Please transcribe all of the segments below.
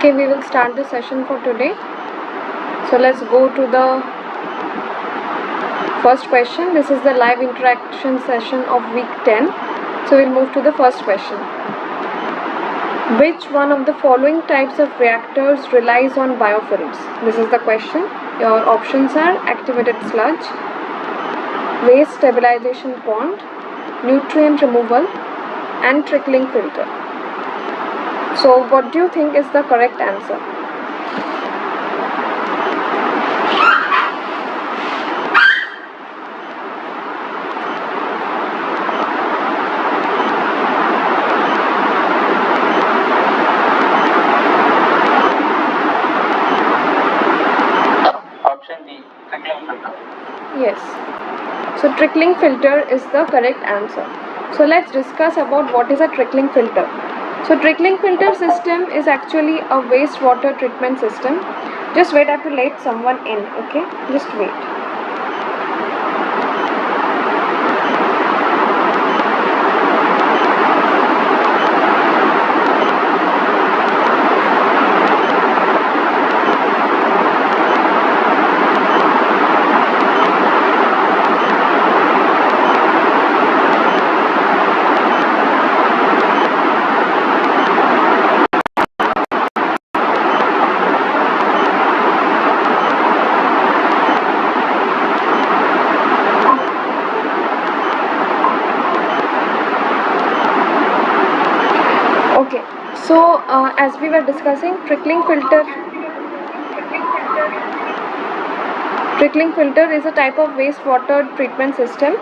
Okay, we will start the session for today. So let's go to the first question. This is the live interaction session of week 10. So we'll move to the first question. Which one of the following types of reactors relies on biofilms? This is the question. Your options are activated sludge, waste stabilization pond, nutrient removal, and trickling filter. So what do you think is the correct answer? Option D, trickling filter. Yes. So trickling filter is the correct answer. So let's discuss about what is a trickling filter. So trickling filter system is actually a wastewater treatment system. Just wait, I have to let someone in, okay? Just wait. Okay, so as we were discussing, trickling filter is a type of wastewater treatment system,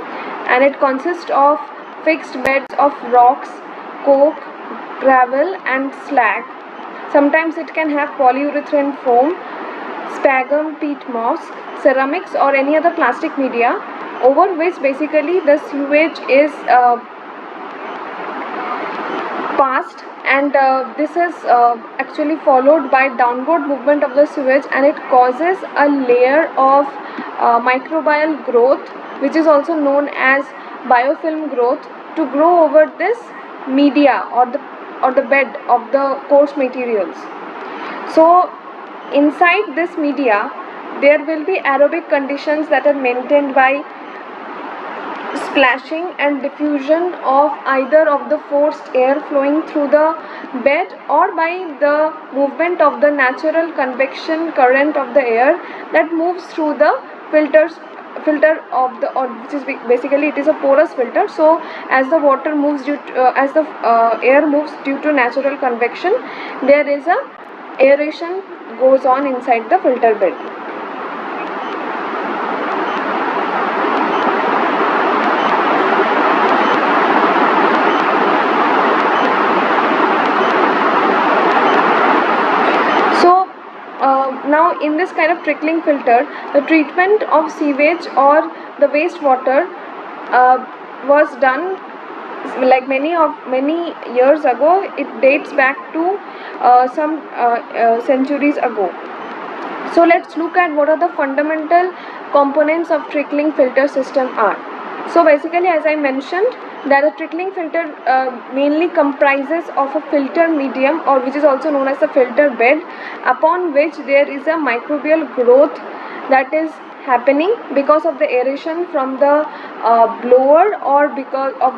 and it consists of fixed beds of rocks, coke, gravel, and slag. Sometimes it can have polyurethane foam, sphagnum peat moss, ceramics, or any other plastic media, over which basically the sewage is passed, and this is actually followed by downward movement of the sewage, and it causes a layer of microbial growth, which is also known as biofilm growth, to grow over this media or the bed of the coarse materials. So inside this media there will be aerobic conditions that are maintained by splashing and diffusion of either of the forced air flowing through the bed, or by the movement of the natural convection current of the air that moves through the filter of the, or which is basically it is a porous filter. So as the water moves as the air moves due to natural convection, there is a aeration goes on inside the filter bed. Now in this kind of trickling filter, the treatment of sewage or the wastewater was done like many years ago. It dates back to some centuries ago. So let's look at what are the fundamental components of trickling filter system are. So basically, as I mentioned, that a trickling filter mainly comprises of a filter medium, or which is also known as the filter bed, upon which there is a microbial growth that is happening because of the aeration from the blower, or because of,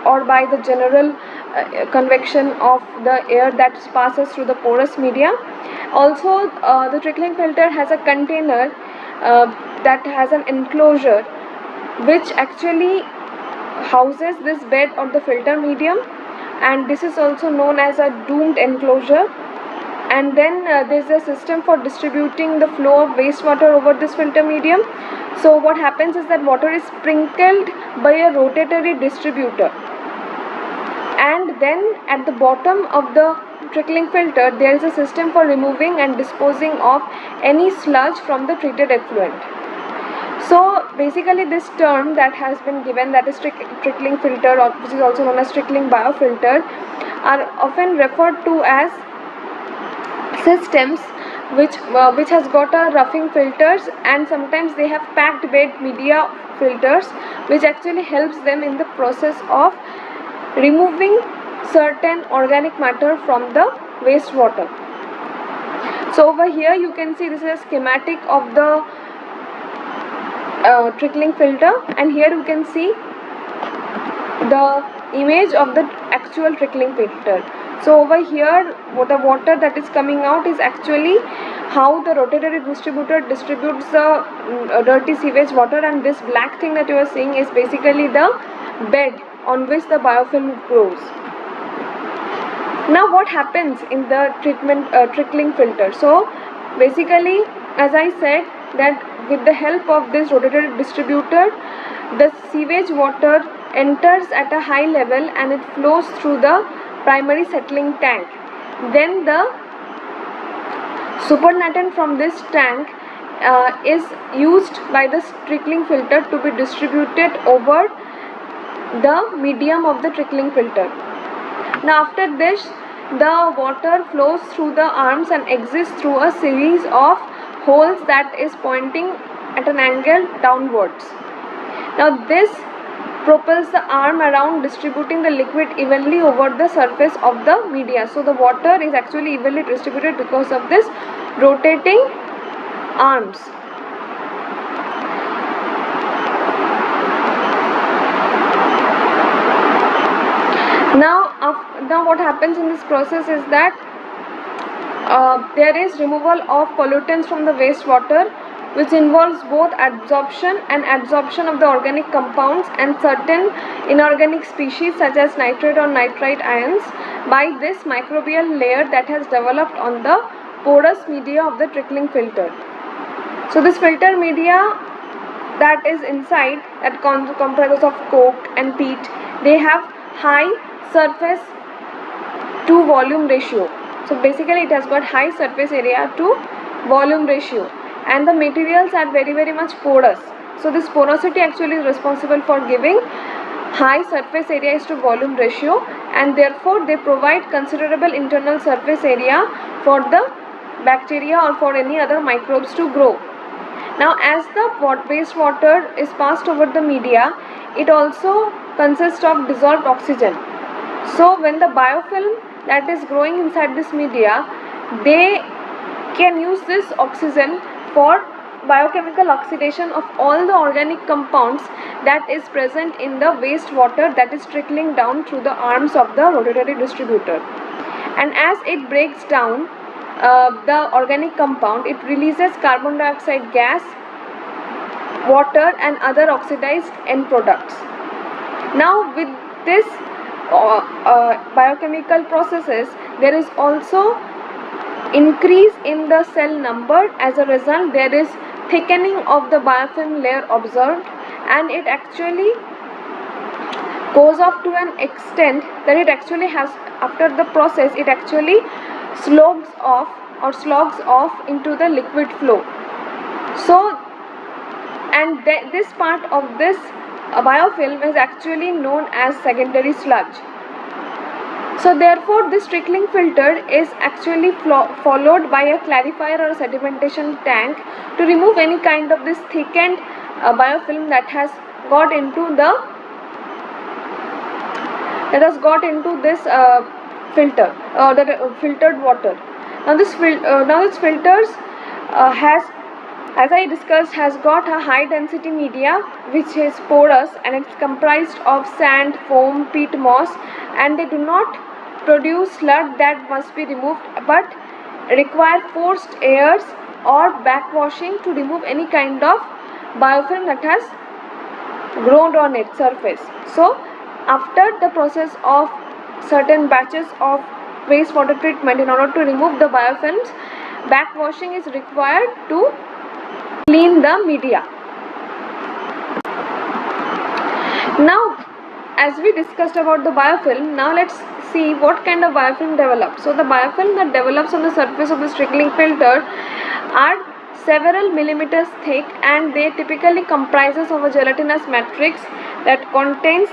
or by the general convection of the air that passes through the porous media. Also the trickling filter has a container that has an enclosure which actually houses this bed or the filter medium, and this is also known as a doomed enclosure. And then there is a system for distributing the flow of wastewater over this filter medium. So what happens is that water is sprinkled by a rotatory distributor, and then at the bottom of the trickling filter there is a system for removing and disposing of any sludge from the treated effluent. So basically this term that has been given, that is trickling filter, or which is also known as trickling biofilter, are often referred to as systems which has got a roughing filters, and sometimes they have packed bed media filters, which actually helps them in the process of removing certain organic matter from the wastewater. So over here you can see this is a schematic of the trickling filter, and here you can see the image of the actual trickling filter. So over here the water that is coming out is actually how the rotatory distributor distributes the dirty sewage water, and this black thing that you are seeing is basically the bed on which the biofilm grows. Now what happens in the trickling filter? So basically, as I said, that with the help of this rotatory distributor, the sewage water enters at a high level and it flows through the primary settling tank. Then the supernatant from this tank is used by the trickling filter to be distributed over the medium of the trickling filter. Now after this, the water flows through the arms and exits through a series of holes that is pointing at an angle downwards. Now this propels the arm around, distributing the liquid evenly over the surface of the media. So the water is actually evenly distributed because of this rotating arms. Now what happens in this process is that there is removal of pollutants from the wastewater, which involves both absorption and adsorption of the organic compounds and certain inorganic species such as nitrate or nitrite ions by this microbial layer that has developed on the porous media of the trickling filter. So this filter media that is inside, that comprises of coke and peat, they have high surface to volume ratio. So basically it has got high surface area to volume ratio, and the materials are very much porous. So this porosity actually is responsible for giving high surface area is to volume ratio, and therefore they provide considerable internal surface area for the bacteria or for any other microbes to grow. Now as the wastewater is passed over the media, it also consists of dissolved oxygen. So when the biofilm that is growing inside this media, they can use this oxygen for biochemical oxidation of all the organic compounds that is present in the wastewater that is trickling down through the arms of the rotatory distributor. And as it breaks down the organic compound, it releases carbon dioxide gas, water and other oxidized end products. Now with this biochemical processes, there is also increase in the cell number. As a result, there is thickening of the biofilm layer observed, and it actually goes up to an extent that it actually has, after the process, it actually slogs off into the liquid flow. So and this part of this biofilm is actually known as secondary sludge. So therefore this trickling filter is actually followed by a clarifier or a sedimentation tank to remove any kind of this thickened biofilm that has got into this filter, filtered water. Now this filters has, as I discussed, has got a high density media which is porous, and it's comprised of sand, foam, peat moss, and they do not produce sludge that must be removed but require forced airs or backwashing to remove any kind of biofilm that has grown on its surface. So after the process of certain batches of wastewater treatment, in order to remove the biofilms, backwashing is required to clean the media. Now as we discussed about the biofilm, now let's see what kind of biofilm develops. So the biofilm that develops on the surface of this trickling filter are several millimeters thick, and they typically comprises of a gelatinous matrix that contains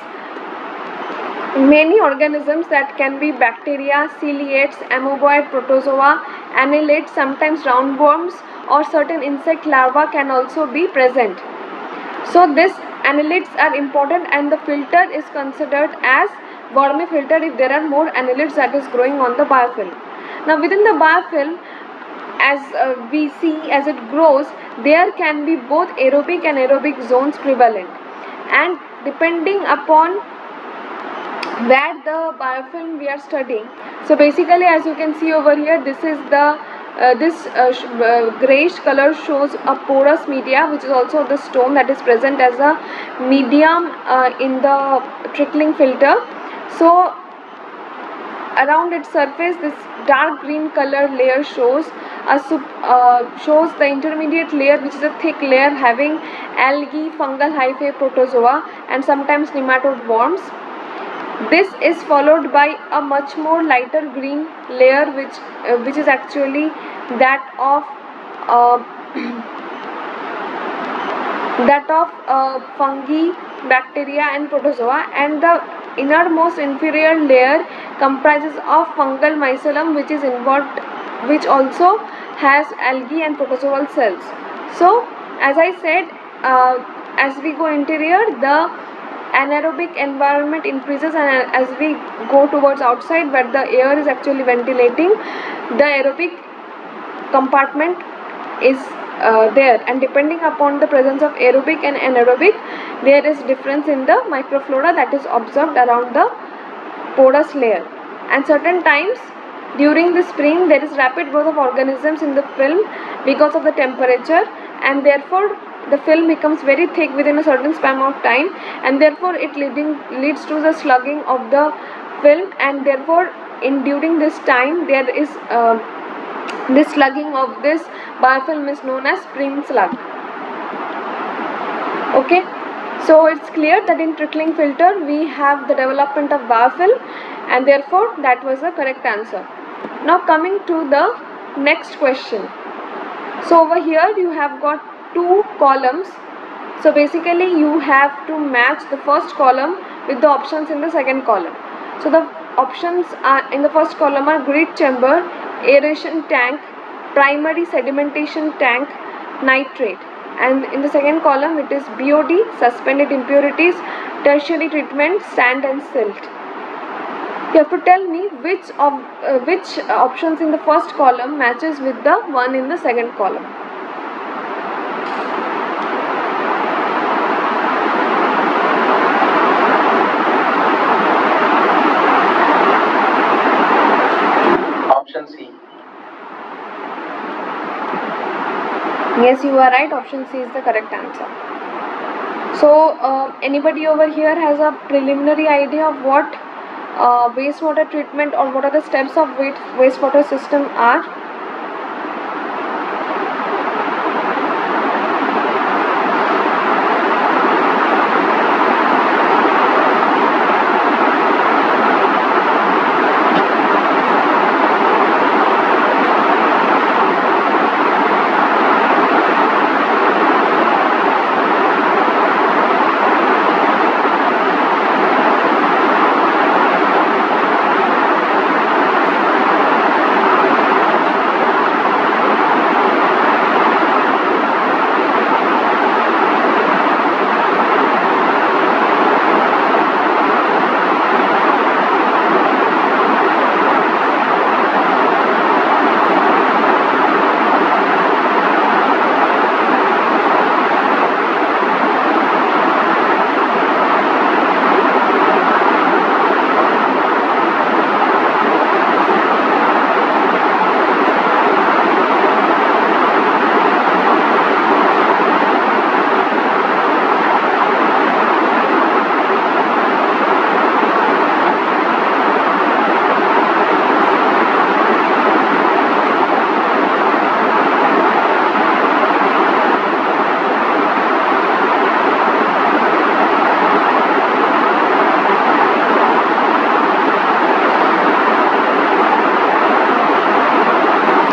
many organisms that can be bacteria, ciliates, amoeboid protozoa, annelids, sometimes roundworms, or certain insect larvae can also be present. So these annelids are important, and the filter is considered as wormy filter if there are more annelids that is growing on the biofilm. Now within the biofilm, as we see as it grows, there can be both aerobic and aerobic zones prevalent, and depending upon where the biofilm we are studying. So basically, as you can see over here, this is the grayish color shows a porous media, which is also the stone that is present as a medium in the trickling filter. So around its surface, this dark green color layer shows shows the intermediate layer, which is a thick layer having algae, fungal hyphae, protozoa, and sometimes nematode worms. This is followed by a much more lighter green layer, which is actually that of uh, fungi, bacteria, and protozoa, and the innermost inferior layer comprises of fungal mycelium, which is involved, which also has algae and protozoal cells. So, as I said, as we go interior, the anaerobic environment increases, and as we go towards outside where the air is actually ventilating, the aerobic compartment is there, and depending upon the presence of aerobic and anaerobic, there is difference in the microflora that is observed around the porous layer. And certain times during the spring, there is rapid growth of organisms in the film because of the temperature, and therefore the film becomes very thick within a certain span of time, and therefore it leads to the slugging of the film, and therefore during this time there is this slugging of this biofilm is known as spring slug. Okay, so it's clear that in trickling filter we have the development of biofilm, and therefore that was the correct answer. Now coming to the next question. So over here you have got two columns. So basically you have to match the first column with the options in the second column. So the options are in the first column are grid chamber, aeration tank, primary sedimentation tank, nitrate, and in the second column it is BOD, suspended impurities, tertiary treatment, sand and silt. You have to tell me which options in the first column matches with the one in the second column. Option C. Yes, you are right. Option C is the correct answer. So, anybody over here has a preliminary idea of what wastewater treatment or what are the steps of wastewater system are?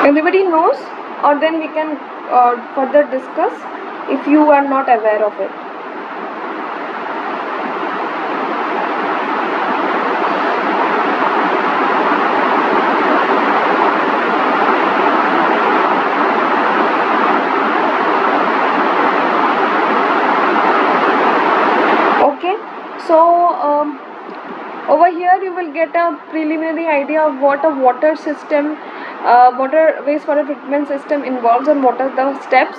Everybody knows, or then we can further discuss if you are not aware of it. Okay, so over here you will get a preliminary idea of what a water system wastewater treatment system involves, and what are the steps.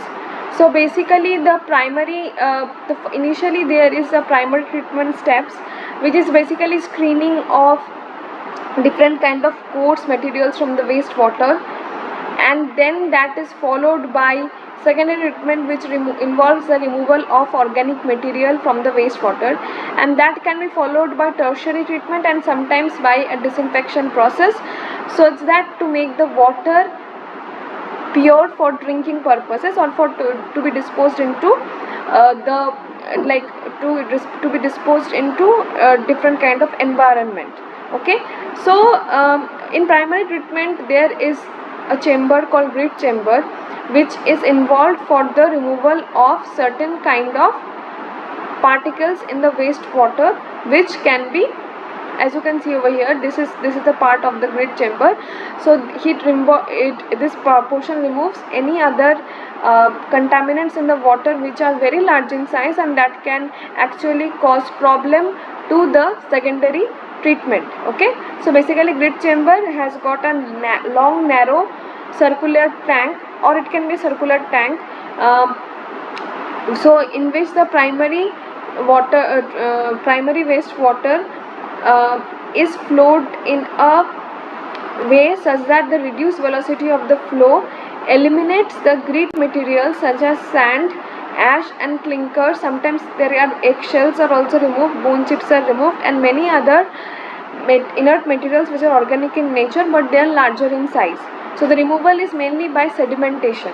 So basically the primary initially there is a primary treatment steps, which is basically screening of different kind of coarse materials from the wastewater, and then that is followed by secondary treatment, which involves the removal of organic material from the wastewater, and that can be followed by tertiary treatment and sometimes by a disinfection process, so it's that to make the water pure for drinking purposes or for to be disposed into to be disposed into different kind of environment. Okay, so in primary treatment there is a chamber called grit chamber, which is involved for the removal of certain kind of particles in the wastewater, which can be, as you can see over here, this is the part of the grit chamber. So this portion removes any other contaminants in the water which are very large in size, and that can actually cause problem to the secondary treatment. Okay, so basically grit chamber has got a long narrow circular tank, or it can be circular tank, so in which the primary wastewater is flowed in a way such that the reduced velocity of the flow eliminates the grit materials such as sand, ash and clinker. Sometimes there are eggshells are also removed, bone chips are removed, and many other inert materials which are organic in nature but they are larger in size. So the removal is mainly by sedimentation.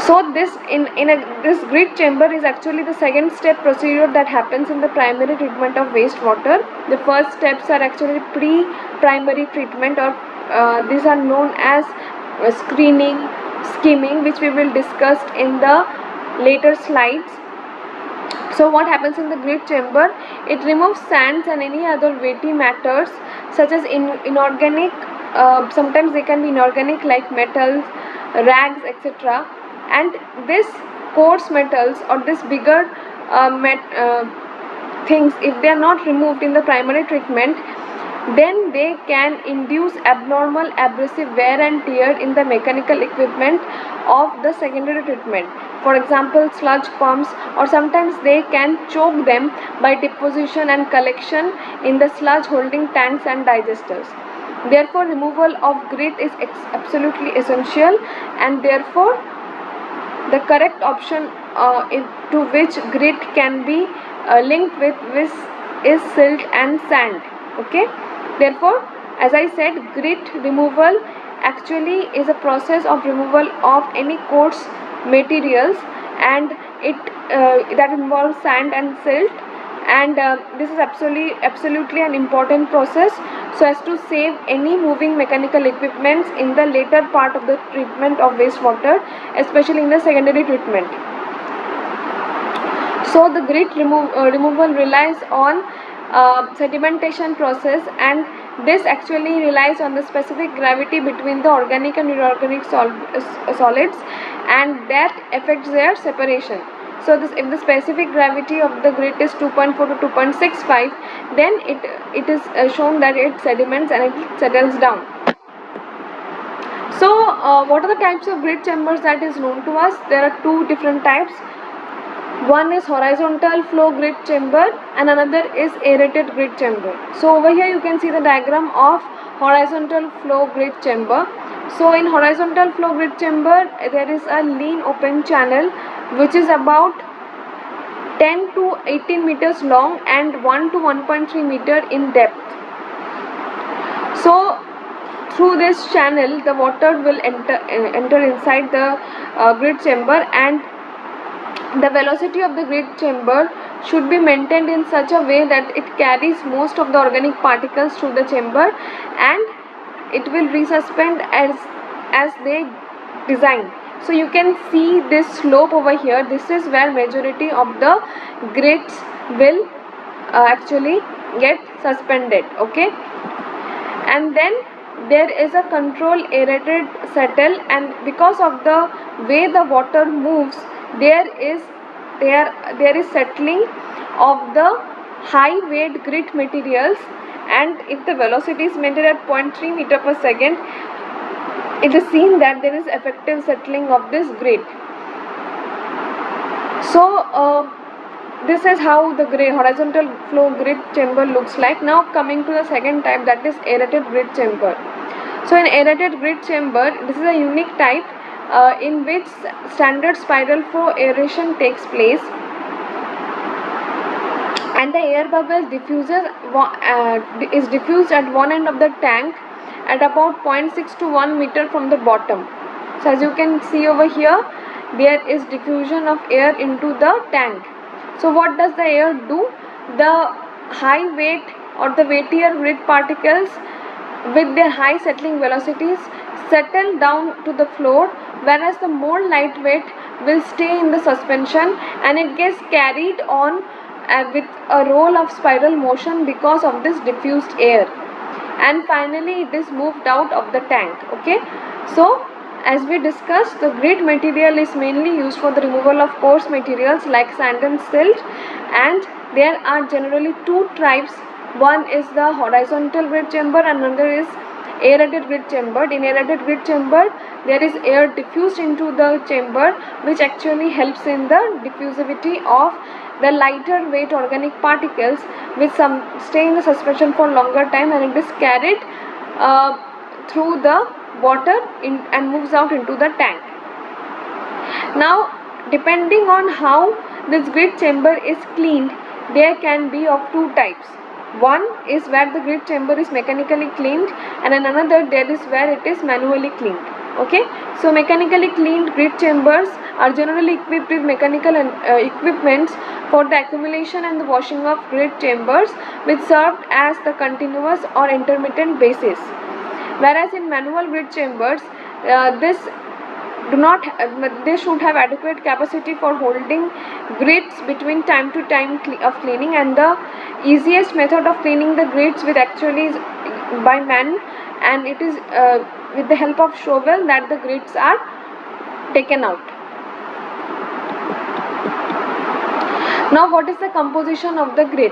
So this this grit chamber is actually the second step procedure that happens in the primary treatment of wastewater. The first steps are actually pre-primary treatment, or these are known as screening, skimming, which we will discuss in the later slides. So what happens in the grit chamber? It removes sands and any other weighty matters such as inorganic, sometimes they can be inorganic like metals, rags, etc. And this coarse metals or this bigger things, if they are not removed in the primary treatment, then they can induce abnormal abrasive wear and tear in the mechanical equipment of the secondary treatment. For example, sludge pumps, or sometimes they can choke them by deposition and collection in the sludge holding tanks and digesters. Therefore, removal of grit is absolutely essential, and therefore the correct option to which grit can be linked with is silt and sand. Okay, therefore, as I said, grit removal actually is a process of removal of any coarse materials, and it that involves sand and silt, and this is absolutely an important process so as to save any moving mechanical equipments in the later part of the treatment of wastewater, especially in the secondary treatment. So the grit removal relies on sedimentation process, and this actually relies on the specific gravity between the organic and inorganic solids, and that affects their separation. So if the specific gravity of the grit is 2.4 to 2.65, then it is shown that it sediments and it settles down. So what are the types of grit chambers that is known to us? There are two different types. One is horizontal flow grit chamber and another is aerated grit chamber. So over here you can see the diagram of horizontal flow grit chamber. So in horizontal flow grit chamber there is a lean open channel which is about 10 to 18 meters long and 1 to 1.3 meter in depth. So through this channel the water will enter inside the grit chamber, and the velocity of the grit chamber should be maintained in such a way that it carries most of the organic particles through the chamber, and it will resuspend as they design. So you can see this slope over here. This is where majority of the grits will actually get suspended. Okay, and then there is a control aerated settle, and because of the way the water moves, there is settling of the high weight grit materials, and if the velocity is maintained at 0.3 meter per second, it is seen that there is effective settling of this grit. So this is how the horizontal flow grit chamber looks like. Now coming to the second type, that is aerated grit chamber. So in aerated grit chamber, this is a unique type in which standard spiral flow aeration takes place, and the air bubble is diffused at one end of the tank at about 0.6 to 1 meter from the bottom. So as you can see over here, there is diffusion of air into the tank. So what does the air do? The high weight or the weightier grit particles with their high settling velocities settle down to the floor, whereas the more lightweight will stay in the suspension and it gets carried on with a roll of spiral motion because of this diffused air, and finally it is moved out of the tank. Okay, so as we discussed, the grit material is mainly used for the removal of coarse materials like sand and silt, and there are generally two types. One is the horizontal grit chamber and another is aerated grit chamber. In aerated grit chamber, there is air diffused into the chamber, which actually helps in the diffusivity of the lighter weight organic particles, which some stay in the suspension for longer time, and it is carried through the water and moves out into the tank. Now depending on how this grit chamber is cleaned, there can be of two types. One is where the grit chamber is mechanically cleaned, and in another there is where it is manually cleaned. Okay, so mechanically cleaned grit chambers are generally equipped with mechanical equipments for the accumulation and the washing of grit chambers, which served as the continuous or intermittent basis. Whereas in manual grit chambers, this they should have adequate capacity for holding grits between time to time of cleaning, and the easiest method of cleaning the grits with actually is by man, and it is with the help of shovel that the grits are taken out. Now what is the composition of the grit?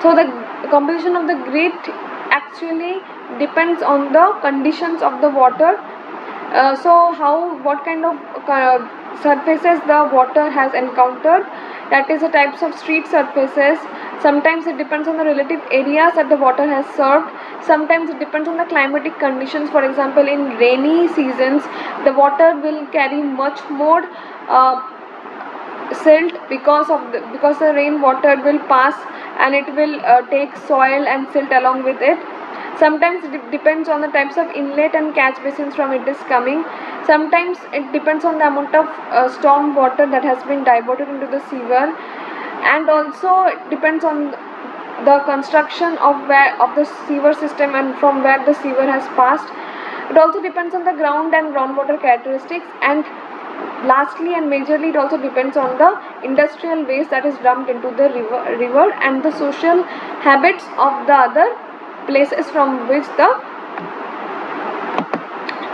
So the composition of the grit actually depends on the conditions of the water. So what kind of surfaces the water has encountered, that is the types of street surfaces. Sometimes it depends on the relative areas that the water has served. Sometimes it depends on the climatic conditions. For example, in rainy seasons, the water will carry much more silt because the rain water will pass and it will take soil and silt along with it. Sometimes it depends on the types of inlet and catch basins from it is coming. Sometimes it depends on the amount of storm water that has been diverted into the sewer, and also it depends on the construction of the sewer system and from where the sewer has passed. It also depends on the ground and groundwater characteristics, and lastly and majorly it also depends on the industrial waste that is dumped into the river and the social habits of the other places from which the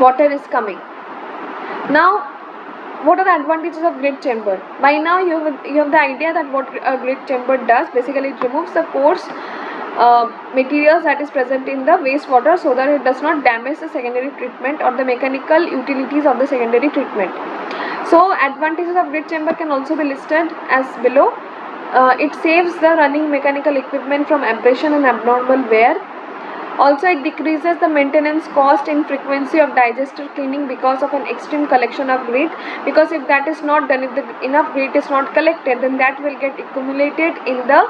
water is coming. Now what are the advantages of grit chamber? By now you have the idea that what a grit chamber does. Basically it removes the coarse materials that is present in the wastewater so that it does not damage the secondary treatment or the mechanical utilities of the secondary treatment. So advantages of grit chamber can also be listed as below. It saves the running mechanical equipment from abrasion and abnormal wear. Also it decreases the maintenance cost and frequency of digester cleaning because of an extreme collection of grit, because if that is not done, if enough grit is not collected, then that will get accumulated in the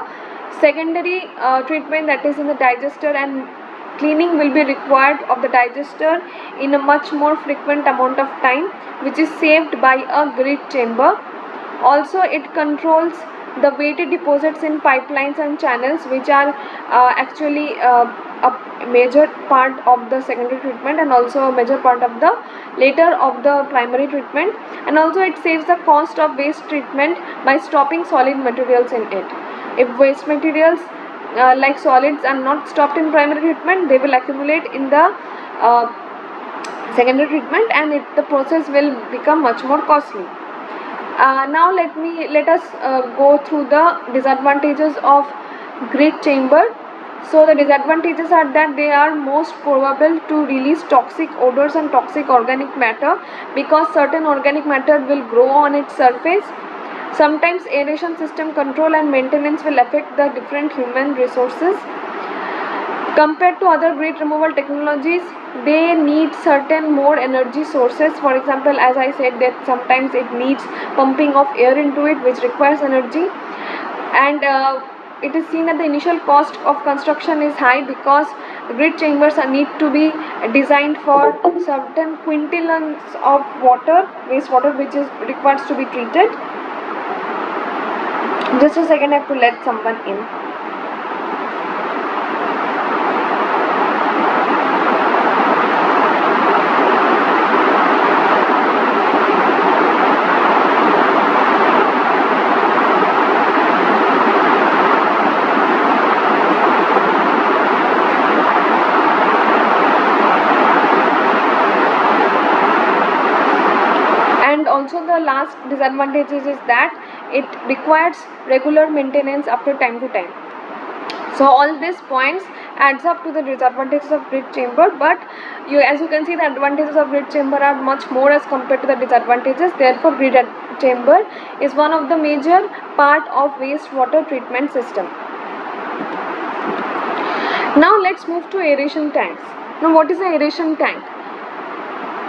secondary treatment, that is in the digester, and cleaning will be required of the digester in a much more frequent amount of time, which is saved by a grit chamber. Also it controls the weighted deposits in pipelines and channels, which are actually a major part of the secondary treatment and also a major part of the later of the primary treatment. And also it saves the cost of waste treatment by stopping solid materials in it. If waste materials like solids are not stopped in primary treatment, they will accumulate in the secondary treatment, and the process will become much more costly. Now let us go through the disadvantages of grit chamber. So the disadvantages are that they are most probable to release toxic odors and toxic organic matter, because certain organic matter will grow on its surface. Sometimes aeration system control and maintenance will affect the different human resources. Compared to other grit removal technologies, they need certain more energy sources. For example, as I said, that sometimes it needs pumping of air into it, which requires energy. And it is seen that the initial cost of construction is high, because grid chambers need to be designed for certain quintillons of water, wastewater, which is requires to be treated. Just a second, I have to let someone in. Also, the last disadvantage is that it requires regular maintenance after time to time. So all these points adds up to the disadvantages of grid chamber, but as you can see, the advantages of grid chamber are much more as compared to the disadvantages. Therefore, grid chamber is one of the major part of wastewater treatment system. Now let's move to aeration tanks. Now what is an aeration tank?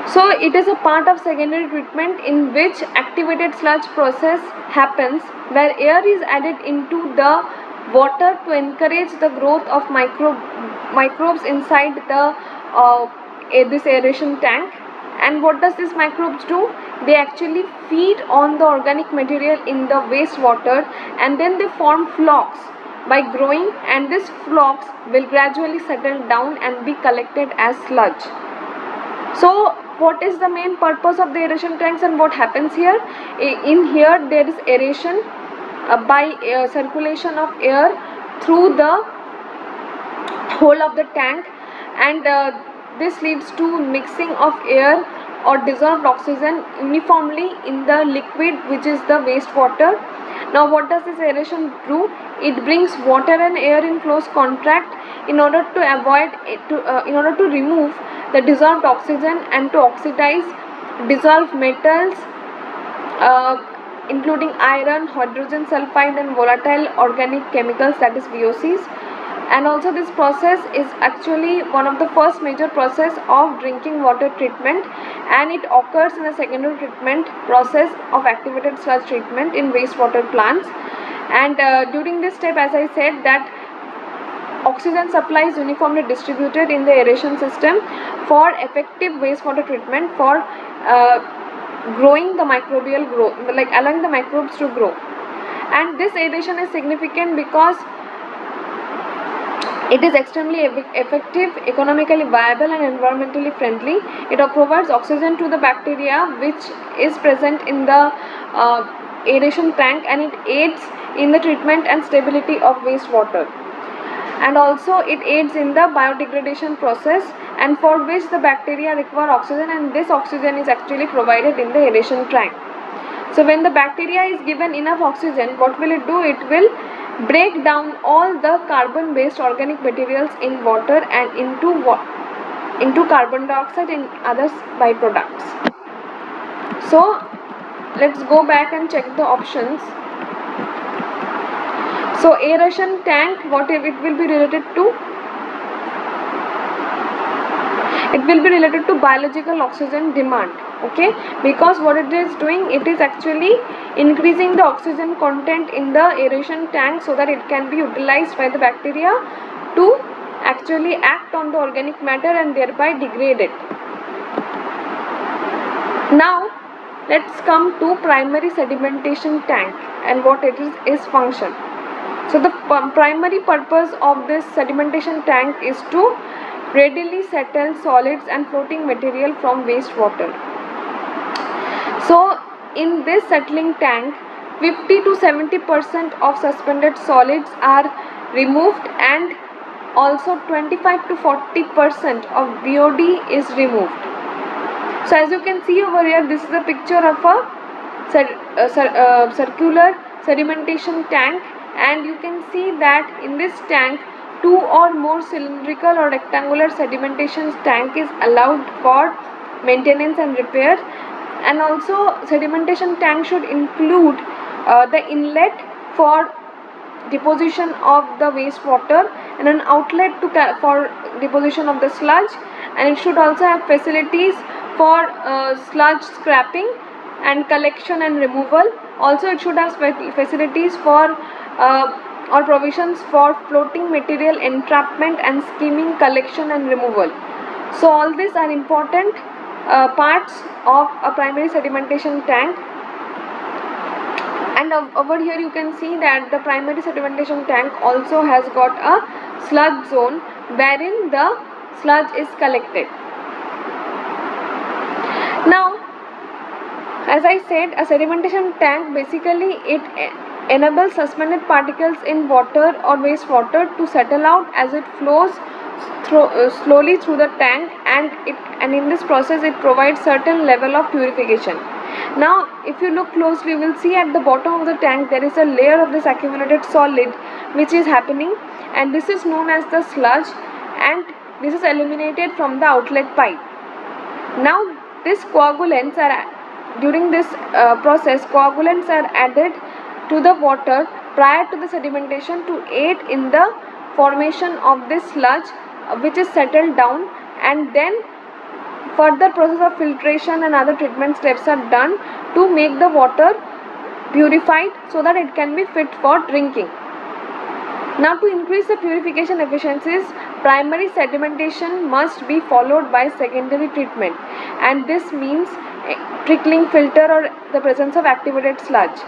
So it is a part of secondary treatment in which activated sludge process happens, where air is added into the water to encourage the growth of microbes inside this aeration tank. And what does these microbes do? They actually feed on the organic material in the wastewater, and then they form flocks by growing, and these flocks will gradually settle down and be collected as sludge. So what is the main purpose of the aeration tanks and what happens here? In here there is aeration by circulation of air through the whole of the tank, and this leads to mixing of air or dissolved oxygen uniformly in the liquid, which is the wastewater. Now what does this aeration do? It brings water and air in close contact in order to remove the dissolved oxygen and to oxidize dissolved metals, including iron, hydrogen sulfide and volatile organic chemicals, that is VOCs. And also this process is actually one of the first major process of drinking water treatment, and it occurs in the secondary treatment process of activated sludge treatment in wastewater plants. And during this step, as I said, that oxygen supply is uniformly distributed in the aeration system for effective wastewater treatment, for growing the microbial growth, like allowing the microbes to grow. And this aeration is significant because it is extremely effective, economically viable and environmentally friendly. It provides oxygen to the bacteria which is present in the aeration tank, and it aids in the treatment and stability of wastewater. And also it aids in the biodegradation process, and for which the bacteria require oxygen, and this oxygen is actually provided in the aeration tank. So when the bacteria is given enough oxygen, what will it do? It will break down all the carbon based organic materials in water and into carbon dioxide and other byproducts. So let's go back and check the options. So aeration tank, what it will be related to? It will be related to biological oxygen demand, okay, because what it is doing, it is actually increasing the oxygen content in the aeration tank so that it can be utilized by the bacteria to actually act on the organic matter and thereby degrade it. Now let's come to primary sedimentation tank and what it is function. So the primary purpose of this sedimentation tank is to readily settle solids and floating material from wastewater. So in this settling tank, 50 to 70% of suspended solids are removed, and also 25 to 40% of BOD is removed. So as you can see over here, this is a picture of a circular sedimentation tank, and you can see that in this tank 2 or more cylindrical or rectangular sedimentation tank is allowed for maintenance and repair. And also sedimentation tank should include the inlet for deposition of the wastewater and an outlet for deposition of the sludge, and it should also have facilities for sludge scrapping and collection and removal. Also it should have facilities for or provisions for floating material entrapment and skimming collection and removal. So all these are important parts of a primary sedimentation tank. And over here you can see that the primary sedimentation tank also has got a sludge zone wherein the sludge is collected. Now, as I said, a sedimentation tank basically it enables suspended particles in water or wastewater to settle out as it flows slowly through the tank, and in this process it provides certain level of purification. Now if you look closely, you will see at the bottom of the tank there is a layer of this accumulated solid which is happening, and this is known as the sludge, and this is eliminated from the outlet pipe. Now these coagulants are during this process coagulants are added to the water prior to the sedimentation to aid in the formation of this sludge which is settled down, and then further process of filtration and other treatment steps are done to make the water purified so that it can be fit for drinking. Now to increase the purification efficiencies, primary sedimentation must be followed by secondary treatment, and this means trickling filter or the presence of activated sludge.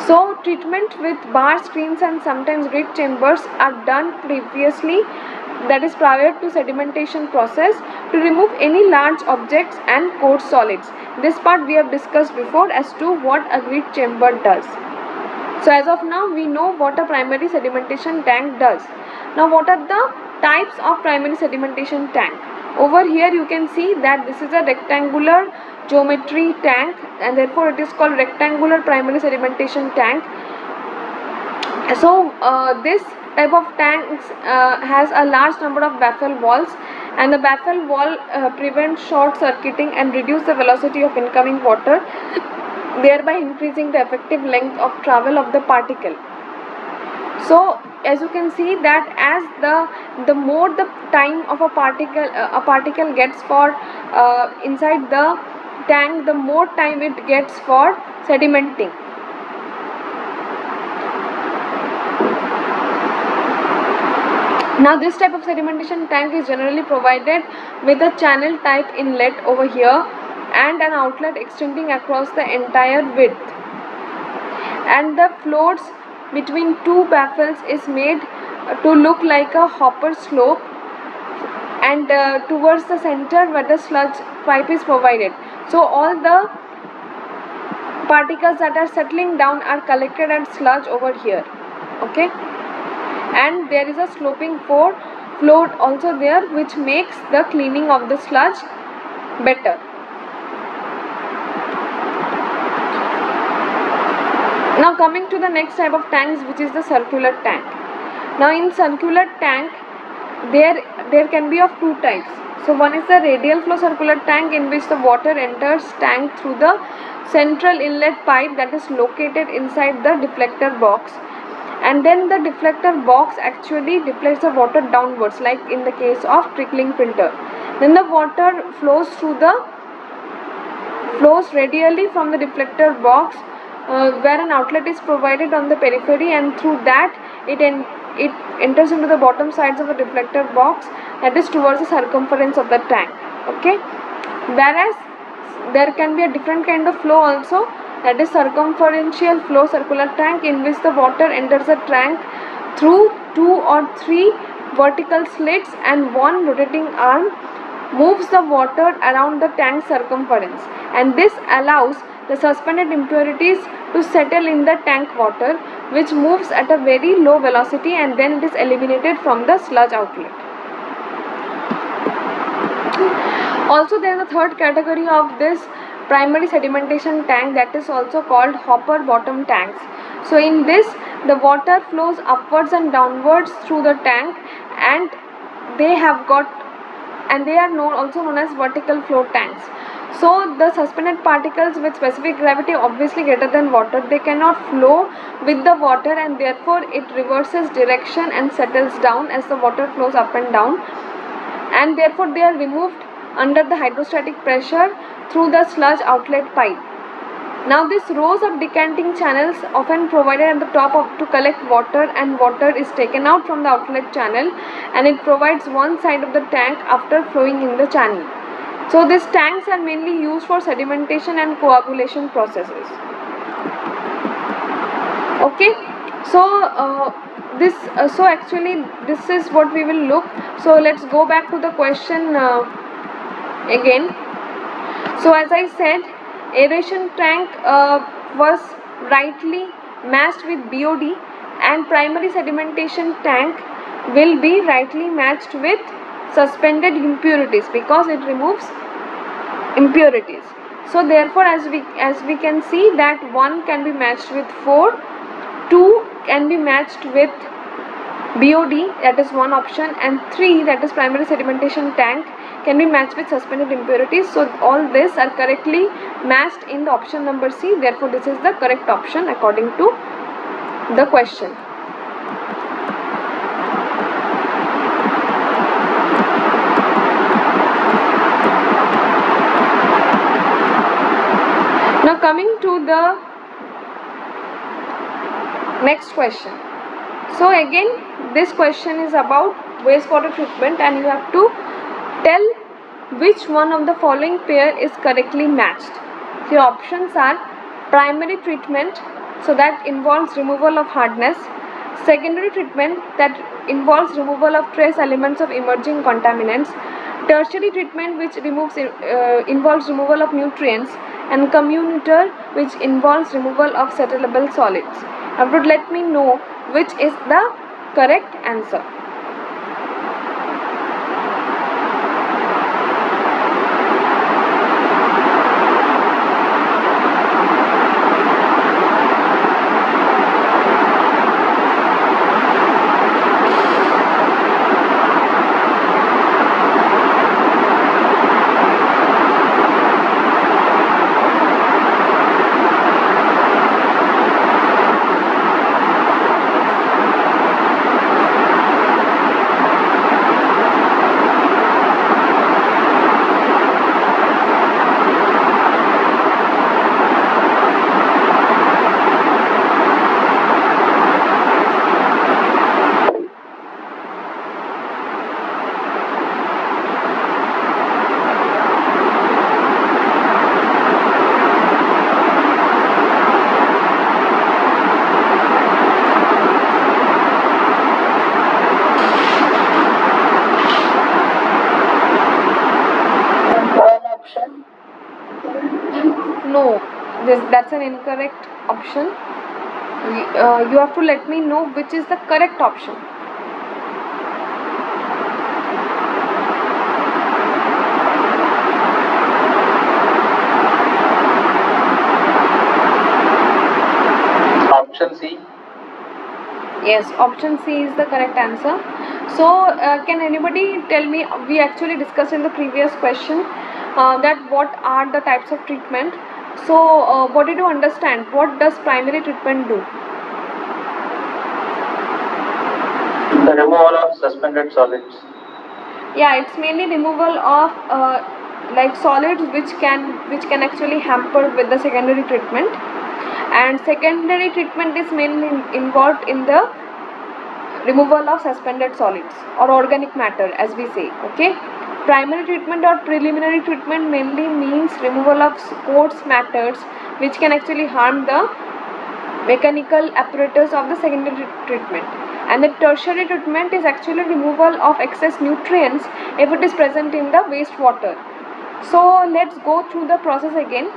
So treatment with bar screens and sometimes grit chambers are done previously, that is prior to sedimentation process, to remove any large objects and coarse solids. This part we have discussed before as to what a grit chamber does. So as of now we know what a primary sedimentation tank does. Now what are the types of primary sedimentation tank? Over here you can see that this is a rectangular geometry tank, and therefore it is called rectangular primary sedimentation tank. So this type of tanks has a large number of baffle walls, and the baffle wall prevents short circuiting and reduce the velocity of incoming water, thereby increasing the effective length of travel of the particle. So as you can see that as the more the time of a particle gets for inside the tank, the more time it gets for sedimenting. Now this type of sedimentation tank is generally provided with a channel type inlet over here and an outlet extending across the entire width, and the floats between two baffles is made to look like a hopper slope, and towards the center where the sludge pipe is provided. So all the particles that are settling down are collected as sludge over here. Okay, and there is a sloping float also there which makes the cleaning of the sludge better. Now coming to the next type of tanks, which is the circular tank. Now in circular tank there can be of two types. So one is the radial flow circular tank, in which the water enters tank through the central inlet pipe that is located inside the deflector box, and then the deflector box actually deflects the water downwards, like in the case of trickling filter. Then the water flows radially from the deflector box where an outlet is provided on the periphery, and through that it enters into the bottom sides of the deflector box, that is towards the circumference of the tank. Okay, whereas there can be a different kind of flow also, that is circumferential flow circular tank, in which the water enters the tank through 2 or 3 vertical slits, and one rotating arm moves the water around the tank circumference, and this allows the suspended impurities to settle in the tank water, which moves at a very low velocity, and then it is eliminated from the sludge outlet. Also there is a third category of this primary sedimentation tank, that is also called hopper bottom tanks. So in this the water flows upwards and downwards through the tank, and they are also known as vertical flow tanks. So the suspended particles with specific gravity obviously greater than water, they cannot flow with the water, and therefore it reverses direction and settles down as the water flows up and down, and therefore they are removed under the hydrostatic pressure through the sludge outlet pipe. Now these rows of decanting channels often provided at the top to collect water, and water is taken out from the outlet channel, and it provides one side of the tank after flowing in the channel. So these tanks are mainly used for sedimentation and coagulation processes. Okay, so actually this is what we will look. So let's go back to the question again. So as I said, aeration tank was rightly matched with BOD, and primary sedimentation tank will be rightly matched with suspended impurities because it removes impurities. So therefore as we can see that 1 can be matched with 4, 2 can be matched with BOD, that is one option, and 3, that is primary sedimentation tank, can be matched with suspended impurities. So all this are correctly matched in the option number C. Therefore this is the correct option according to the question. Now coming to the next question. So again this question is about wastewater treatment, and you have to tell which one of the following pair is correctly matched. So your options are primary treatment, so that involves removal of hardness; secondary treatment, that involves removal of trace elements of emerging contaminants; tertiary treatment, which involves removal of nutrients; and communator, which involves removal of settleable solids. Now would let me know which is the correct answer. No, that's an incorrect option. You have to let me know which is the correct option. Option C. Yes, option C is the correct answer. So can anybody tell me, we actually discussed in the previous question that what are the types of treatment. So what did you understand? What does primary treatment do? The removal of suspended solids. Yeah, it's mainly removal of like solids which can actually hamper with the secondary treatment, and secondary treatment is mainly involved in the removal of suspended solids or organic matter, as we say. Okay, primary treatment or preliminary treatment mainly means removal of coarse matters which can actually harm the mechanical apparatus of the secondary treatment, and the tertiary treatment is actually removal of excess nutrients if it is present in the wastewater. So let's go through the process again.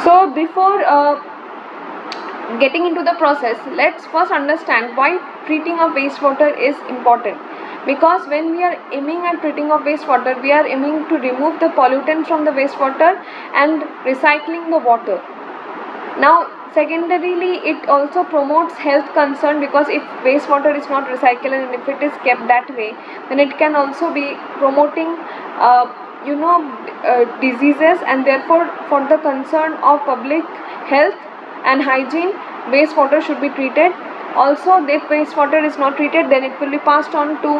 So before getting into the process, let's first understand why treating of wastewater is important. Because when we are aiming at treating of wastewater, we are aiming to remove the pollutant from the wastewater and recycling the water. Now Secondarily, it also promotes health concern, because if wastewater is not recycled and if it is kept that way, then it can also be promoting diseases, and therefore for the concern of public health and hygiene, wastewater should be treated. Also, if wastewater is not treated, then it will be passed on to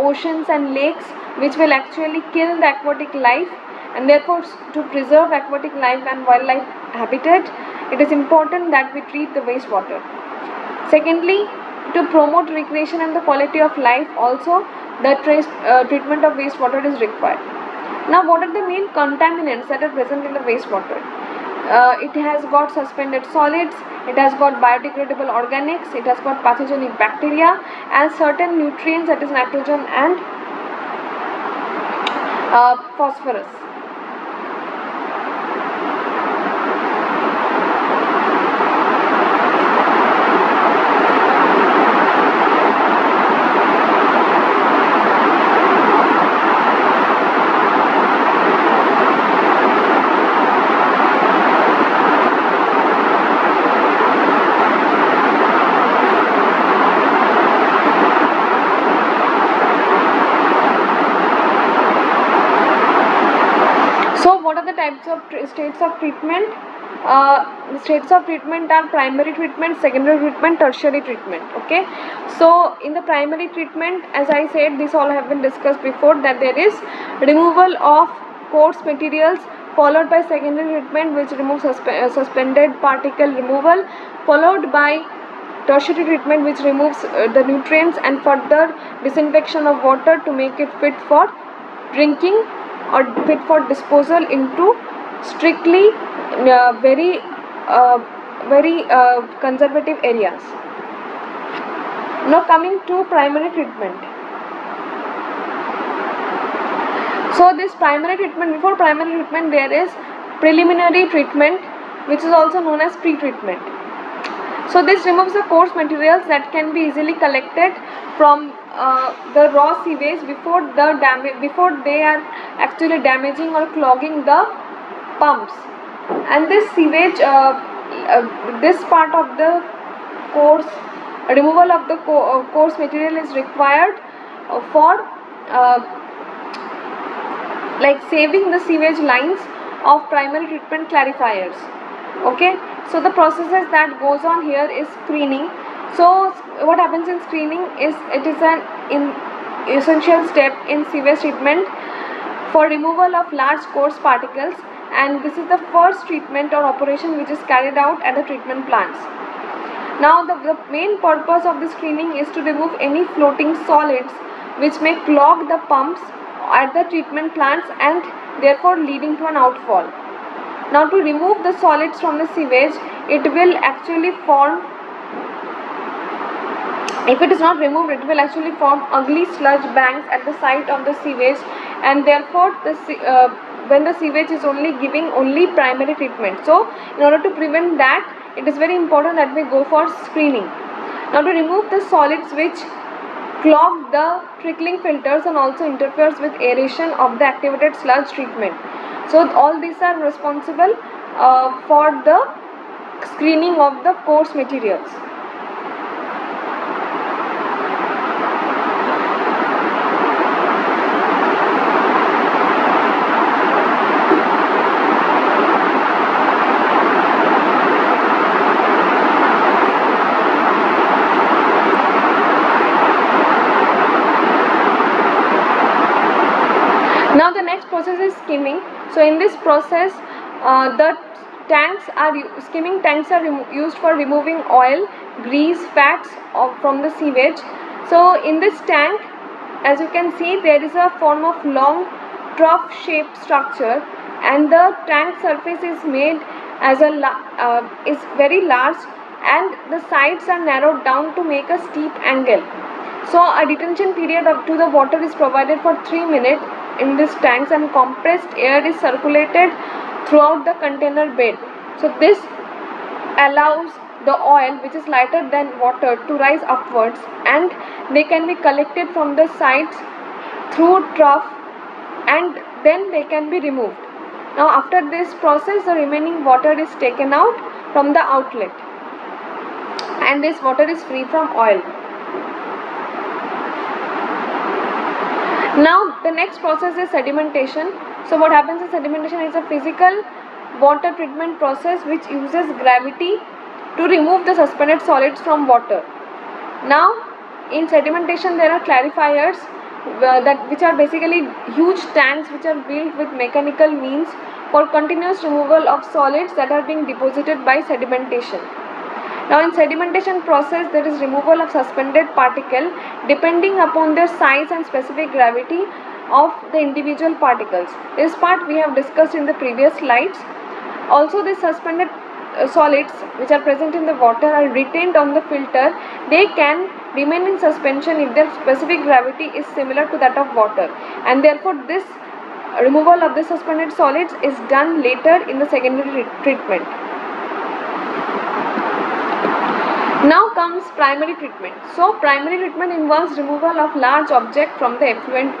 oceans and lakes, which will actually kill the aquatic life, and therefore to preserve aquatic life and wildlife habitat, it is important that we treat the wastewater. Secondly, to promote recreation and the quality of life, also the treatment of wastewater is required. Now, what are the main contaminants that are present in the wastewater? It has got suspended solids, it has got biodegradable organics, it has got pathogenic bacteria, and certain nutrients, that is nitrogen and phosphorus. States of treatment. The states of treatment are primary treatment, secondary treatment, tertiary treatment. Okay, so in the primary treatment, as I said, this all have been discussed before, that there is removal of coarse materials, followed by secondary treatment, which removes suspended particle removal, followed by tertiary treatment, which removes the nutrients, and further disinfection of water to make it fit for drinking or fit for disposal into strictly very conservative areas. Now coming to primary treatment. So this primary treatment, before primary treatment there is preliminary treatment, which is also known as pre-treatment. So this removes the coarse materials that can be easily collected from the raw sewage before they are actually damaging or clogging the pumps. And this sewage, this part of the coarse removal of the coarse material is required for like saving the sewage lines of primary treatment clarifiers. Okay, so the processes that goes on here is screening. So what happens in screening is, it is an essential step in sewage treatment for removal of large coarse particles, and this is the first treatment or operation which is carried out at the treatment plants. Now the main purpose of the screening is to remove any floating solids which may clog the pumps at the treatment plants and therefore leading to an outfall. Now to remove the solids from the sewage, it will actually form, if it is not removed, it will actually form ugly sludge banks at the site of the sewage, and therefore when the sewage is giving only primary treatment. So in order to prevent that, it is very important that we go for screening. Now to remove the solids which clog the trickling filters and also interferes with aeration of the activated sludge treatment. So all these are responsible for the screening of the coarse materials. Now the next process is skimming. So in this process, the skimming tanks are used for removing oil, grease, fats from the sewage. So in this tank, as you can see, there is a form of long trough shaped structure, and the tank surface is made as is very large, and the sides are narrowed down to make a steep angle. So a detention period to the water is provided for 3 minutes in these tanks, and compressed air is circulated throughout the container bed. So this allows the oil, which is lighter than water, to rise upwards, and they can be collected from the sides through trough, and then they can be removed. Now after this process, the remaining water is taken out from the outlet, and this water is free from oil. Now the next process is sedimentation. So what happens in sedimentation is a physical water treatment process which uses gravity to remove the suspended solids from water. Now in sedimentation there are clarifiers which are basically huge tanks which are built with mechanical means for continuous removal of solids that are being deposited by sedimentation. Now in sedimentation process there is removal of suspended particle depending upon their size and specific gravity of the individual particles. This part we have discussed in the previous slides. Also these suspended solids which are present in the water are retained on the filter. They can remain in suspension if their specific gravity is similar to that of water, and therefore this removal of the suspended solids is done later in the secondary treatment. Now comes primary treatment. So primary treatment involves removal of large object from the effluent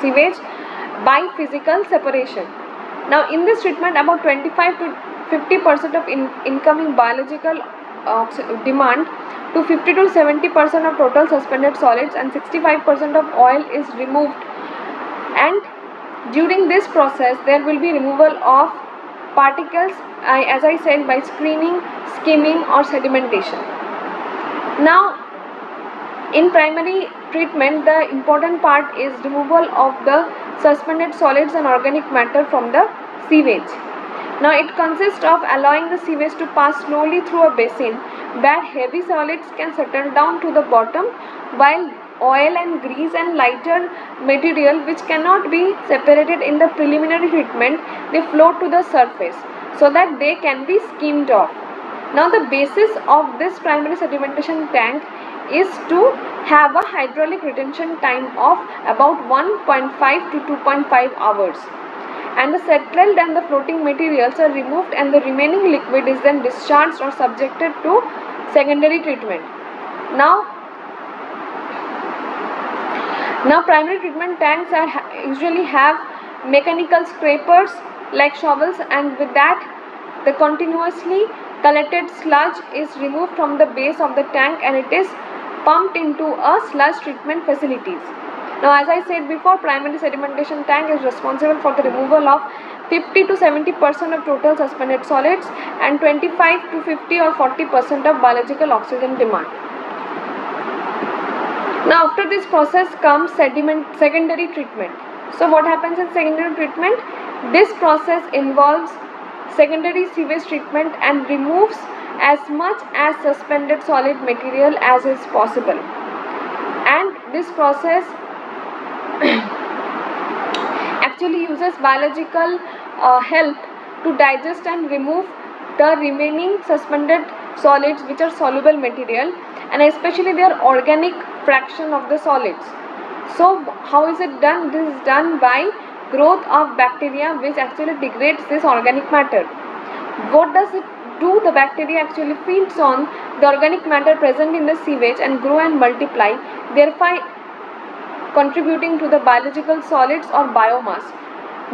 sewage by physical separation. Now in this treatment about 25 to 50% of incoming biological demand to 50 to 70% of total suspended solids and 65% of oil is removed, and during this process there will be removal of particles as I said by screening, skimming or sedimentation. Now in primary treatment the important part is removal of the suspended solids and organic matter from the sewage. Now it consists of allowing the sewage to pass slowly through a basin where heavy solids can settle down to the bottom, while oil and grease and lighter material which cannot be separated in the preliminary treatment, they float to the surface so that they can be skimmed off. Now the basis of this primary sedimentation tank is to have a hydraulic retention time of about 1.5 to 2.5 hours, and the settled and the floating materials are removed and the remaining liquid is then discharged or subjected to secondary treatment. Now primary treatment tanks usually have mechanical scrapers like shovels, and with that the continuously collected sludge is removed from the base of the tank and it is pumped into a sludge treatment facilities. Now as I said before, primary sedimentation tank is responsible for the removal of 50 to 70% of total suspended solids and 25 to 50 or 40% of biological oxygen demand. Now after this process comes secondary treatment. So what happens in secondary treatment? This process involves secondary sewage treatment and removes as much as suspended solid material as is possible, and this process actually uses biological help to digest and remove the remaining suspended solids which are soluble material, and especially their organic fraction of the solids. So how is it done? This is done by growth of bacteria which actually degrades this organic matter. What does it do? The bacteria actually feeds on the organic matter present in the sewage and grow and multiply, thereby contributing to the biological solids or biomass,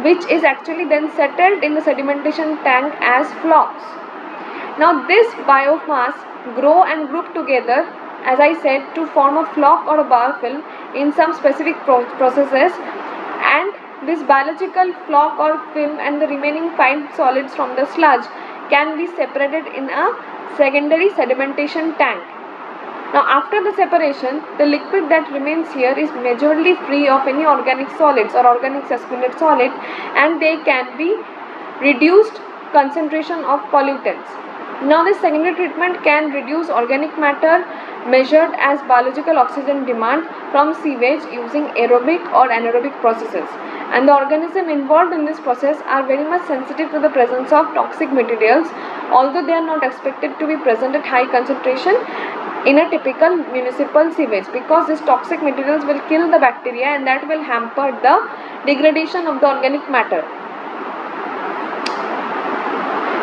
which is actually then settled in the sedimentation tank as flocks. Now this biomass grow and group together, as I said, to form a flock or a biofilm in some specific processes, and this biological flock or film and the remaining fine solids from the sludge can be separated in a secondary sedimentation tank. Now after the separation, the liquid that remains here is majorly free of any organic solids or organic suspended solid, and they can be reduced concentration of pollutants. Now this secondary treatment can reduce organic matter measured as biological oxygen demand from sewage using aerobic or anaerobic processes, and the organisms involved in this process are very much sensitive to the presence of toxic materials, although they are not expected to be present at high concentration in a typical municipal sewage, because these toxic materials will kill the bacteria and that will hamper the degradation of the organic matter.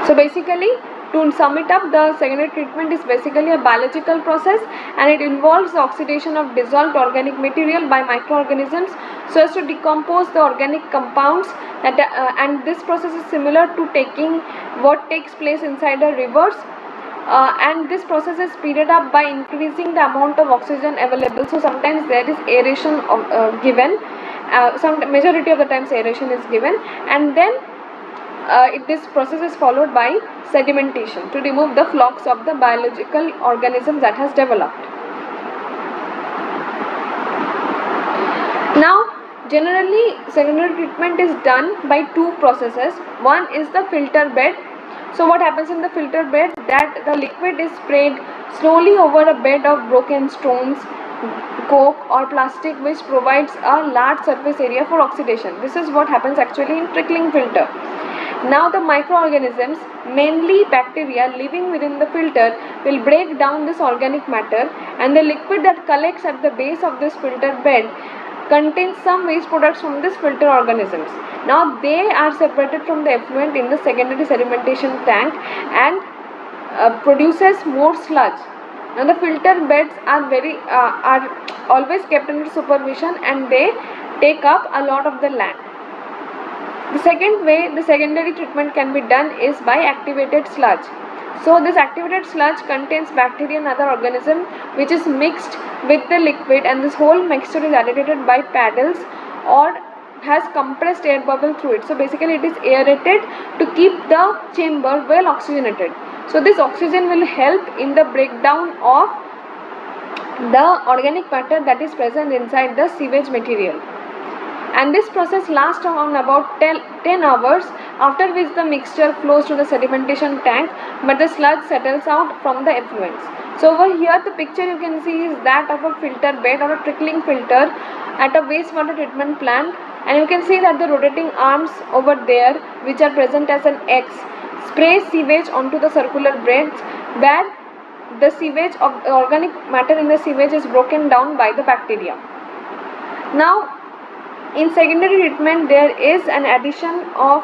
So basically, to sum it up, the secondary treatment is basically a biological process and it involves the oxidation of dissolved organic material by microorganisms so as to decompose the organic compounds and this process is similar to taking what takes place inside a rivers. And this process is speeded up by increasing the amount of oxygen available. So sometimes there is aeration given, some majority of the times aeration is given, and then this process is followed by sedimentation to remove the flocks of the biological organisms that has developed. Now generally secondary treatment is done by two processes. One is the filter bed. So what happens in the filter bed, that the liquid is sprayed slowly over a bed of broken stones, coke or plastic, which provides a large surface area for oxidation. This is what happens actually in trickling filter. Now the microorganisms, mainly bacteria living within the filter, will break down this organic matter, and the liquid that collects at the base of this filter bed contains some waste products from this filter organisms. Now they are separated from the effluent in the secondary sedimentation tank and produces more sludge. Now the filter beds are always kept under supervision and they take up a lot of the land. The second way the secondary treatment can be done is by activated sludge. So this activated sludge contains bacteria and other organism which is mixed with the liquid, and this whole mixture is agitated by paddles or has compressed air bubble through it. So basically it is aerated to keep the chamber well oxygenated. So this oxygen will help in the breakdown of the organic matter that is present inside the sewage material. And this process lasts on about 10 hours, after which the mixture flows to the sedimentation tank, but the sludge settles out from the effluents. So over here the picture you can see is that of a filter bed or a trickling filter at a wastewater treatment plant, and you can see that the rotating arms over there, which are present as an X, spray sewage onto the circular beds where the sewage of the organic matter in the sewage is broken down by the bacteria. Now in secondary treatment there is an addition of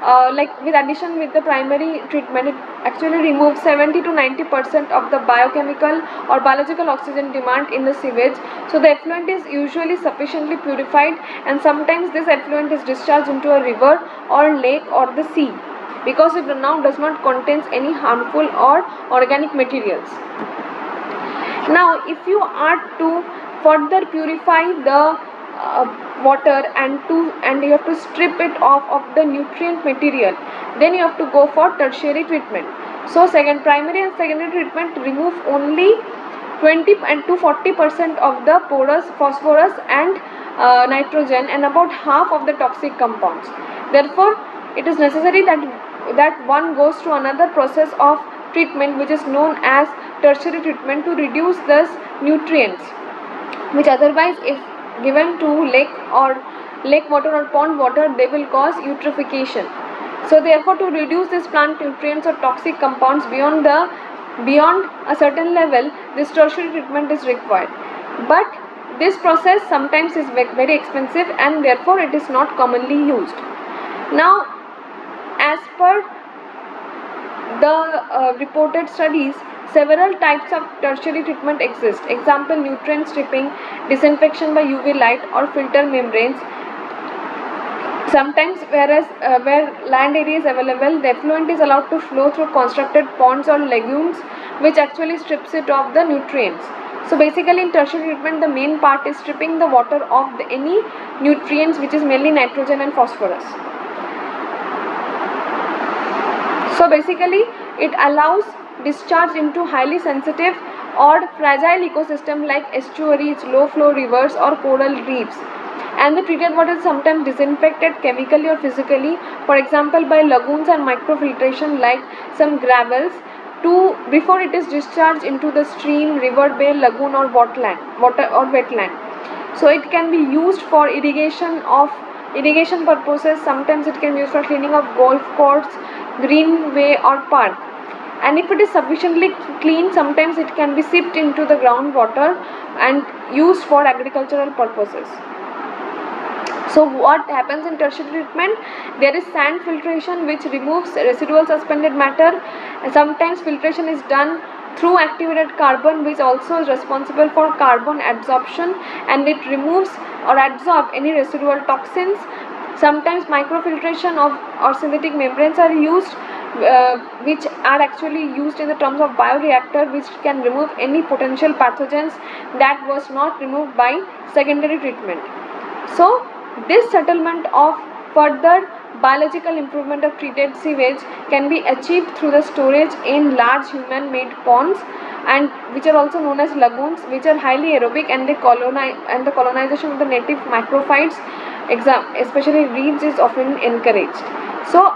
with the primary treatment, it actually removes 70 to 90% of the biochemical or biological oxygen demand in the sewage. So the effluent is usually sufficiently purified, and sometimes this effluent is discharged into a river or lake or the sea, because it now does not contain any harmful or organic materials. Now if you are to further purify the water and you have to strip it off of the nutrient material, then you have to go for tertiary treatment. So primary and secondary treatment remove only 20 to 40% of the porous phosphorus and nitrogen and about half of the toxic compounds. Therefore it is necessary that one goes through another process of treatment which is known as tertiary treatment to reduce these nutrients, which otherwise if given to lake water or pond water, they will cause eutrophication. So therefore to reduce this plant nutrients or toxic compounds beyond a certain level, this tertiary treatment is required. But this process sometimes is very expensive and therefore it is not commonly used. Now as per the reported studies, several types of tertiary treatment exist. Example, nutrient stripping, disinfection by UV light or filter membranes. Sometimes where land area is available, the effluent is allowed to flow through constructed ponds or lagoons, which actually strips it of the nutrients. So basically in tertiary treatment the main part is stripping the water of any nutrients, which is mainly nitrogen and phosphorus. So basically it allows discharge into highly sensitive or fragile ecosystem like estuaries, low flow rivers or coral reefs, and the treated water is sometimes disinfected chemically or physically, for example by lagoons and microfiltration like some gravels, before it is discharged into the stream, river, bay, lagoon or wetland. So it can be used for irrigation purposes. Sometimes it can be used for cleaning of golf courses, greenway or park. And if it is sufficiently clean, sometimes it can be sipped into the groundwater and used for agricultural purposes. So what happens in tertiary treatment? There is sand filtration which removes residual suspended matter. Sometimes filtration is done through activated carbon, which also is responsible for carbon adsorption, and it removes or adsorb any residual toxins. Sometimes microfiltration of or synthetic membranes are used, which are actually used in the terms of bioreactor, which can remove any potential pathogens that was not removed by secondary treatment. So this settlement of further biological improvement of treated sewage can be achieved through the storage in large human-made ponds, and which are also known as lagoons, which are highly aerobic, and the colonization of the native microphytes, especially reeds, is often encouraged. So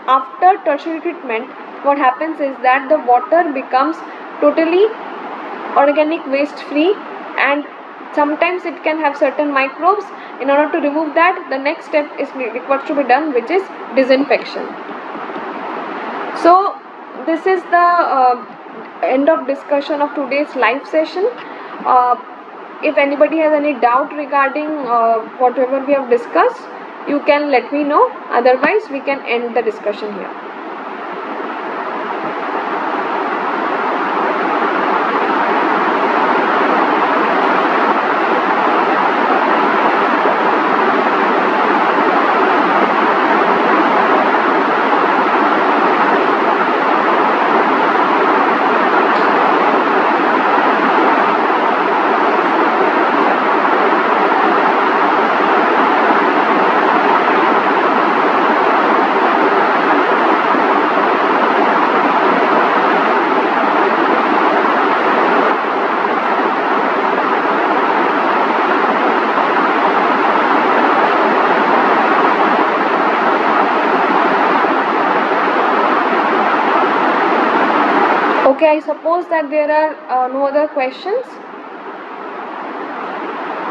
after tertiary treatment, what happens is that the water becomes totally organic waste free, and sometimes it can have certain microbes. In order to remove that, the next step is required to be done, which is disinfection. So this is the end of discussion of today's live session. If anybody has any doubt regarding whatever we have discussed, you can let me know. Otherwise, we can end the discussion here. Okay, I suppose that there are no other questions.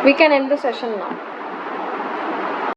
We can end the session now.